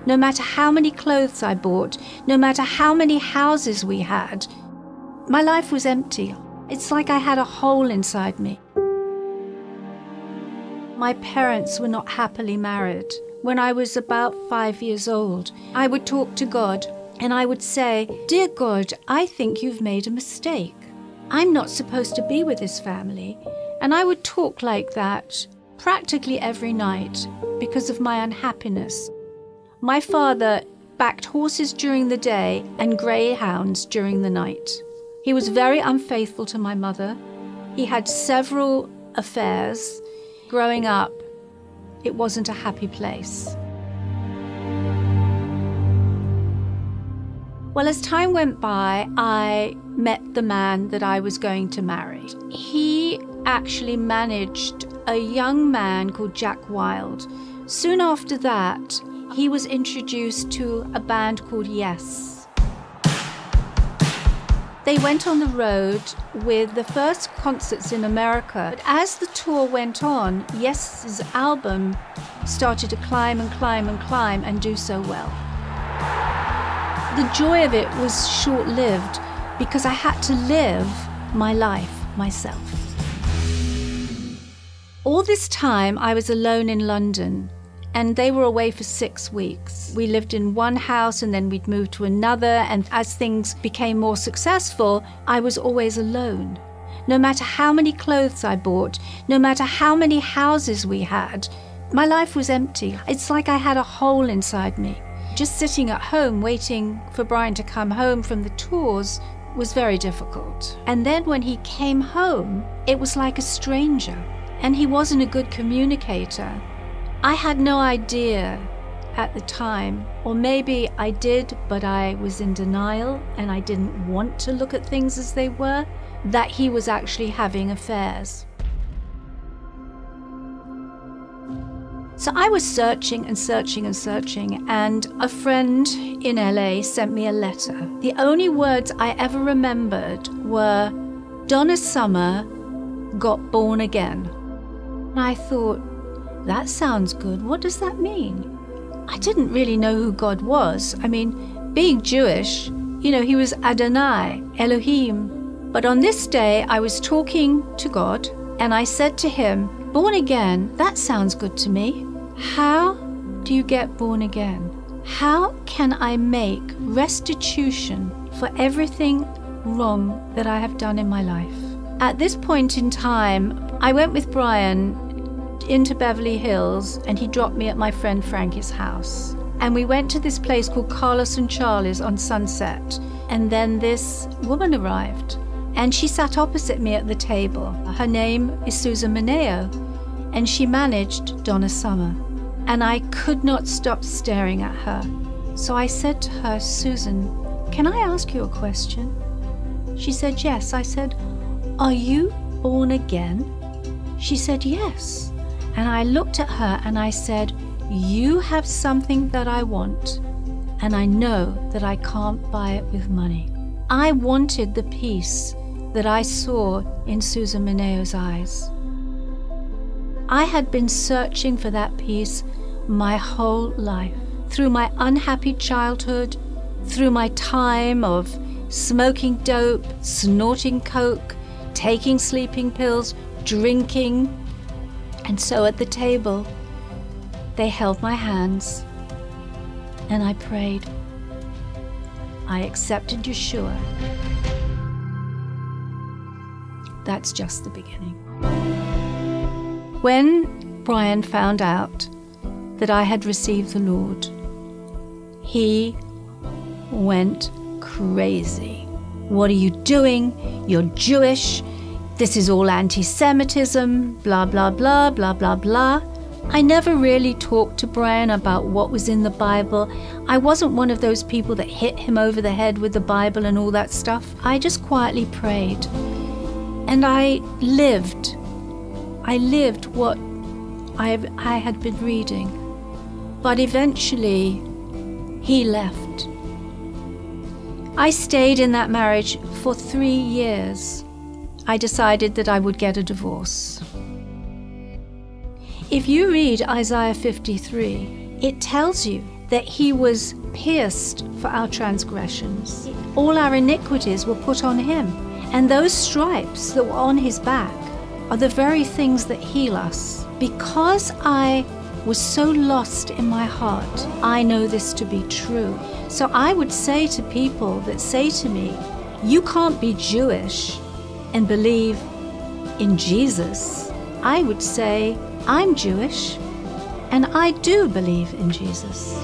no matter how many clothes I bought, no matter how many houses we had, my life was empty. It's like I had a hole inside me. My parents were not happily married. When I was about 5 years old, I would talk to God and I would say, "Dear God, I think you've made a mistake. I'm not supposed to be with this family." And I would talk like that practically every night because of my unhappiness. My father backed horses during the day and greyhounds during the night. He was very unfaithful to my mother. He had several affairs. Growing up, it wasn't a happy place. Well, as time went by, I met the man that I was going to marry. He actually managed a young man called Jack Wilde. Soon after that, he was introduced to a band called Yes. They went on the road with the first concerts in America. But as the tour went on, Yes's album started to climb and climb and climb and do so well. The joy of it was short-lived because I had to live my life myself. All this time, I was alone in London, and they were away for 6 weeks. We lived in one house and then we'd move to another, and as things became more successful, I was always alone. No matter how many clothes I bought, no matter how many houses we had, my life was empty. It's like I had a hole inside me. Just sitting at home waiting for Brian to come home from the tours was very difficult. And then when he came home, it was like a stranger, and he wasn't a good communicator. I had no idea at the time, or maybe I did, but I was in denial and I didn't want to look at things as they were, that he was actually having affairs. So I was searching and searching and searching, and a friend in LA sent me a letter. The only words I ever remembered were, "Donna Summer got born again." And I thought, that sounds good. What does that mean? I didn't really know who God was. I mean, being Jewish, he was Adonai, Elohim. But on this day, I was talking to God, and I said to him, "Born again, that sounds good to me. How do you get born again? How can I make restitution for everything wrong that I have done in my life?" At this point in time, I went with Brian into Beverly Hills, and he dropped me at my friend Frankie's house. And we went to this place called Carlos and Charlie's on Sunset. And then this woman arrived, and she sat opposite me at the table. Her name is Susan Mineo, and she managed Donna Summer. And I could not stop staring at her. So I said to her, "Susan, can I ask you a question?" She said, "Yes." I said, "Are you born again?" She said, "Yes." And I looked at her and I said, "You have something that I want, and I know that I can't buy it with money." I wanted the peace that I saw in Susan Mineo's eyes. I had been searching for that peace my whole life. Through my unhappy childhood, through my time of smoking dope, snorting coke, taking sleeping pills, drinking. And so at the table, they held my hands, and I prayed. I accepted Yeshua. That's just the beginning. When Brian found out that I had received the Lord, he went crazy. "What are you doing? You're Jewish. This is all anti-Semitism, blah, blah, blah, blah, blah, blah." I never really talked to Brian about what was in the Bible. I wasn't one of those people that hit him over the head with the Bible and all that stuff. I just quietly prayed. And I lived what I had been reading. But eventually, he left. I stayed in that marriage for 3 years. I decided that I would get a divorce. If you read Isaiah 53, it tells you that he was pierced for our transgressions. All our iniquities were put on him. And those stripes that were on his back are the very things that heal us. Because I was so lost in my heart, I know this to be true. So I would say to people that say to me, you can't be Jewish and believe in Jesus. I would say, I'm Jewish and I do believe in Jesus.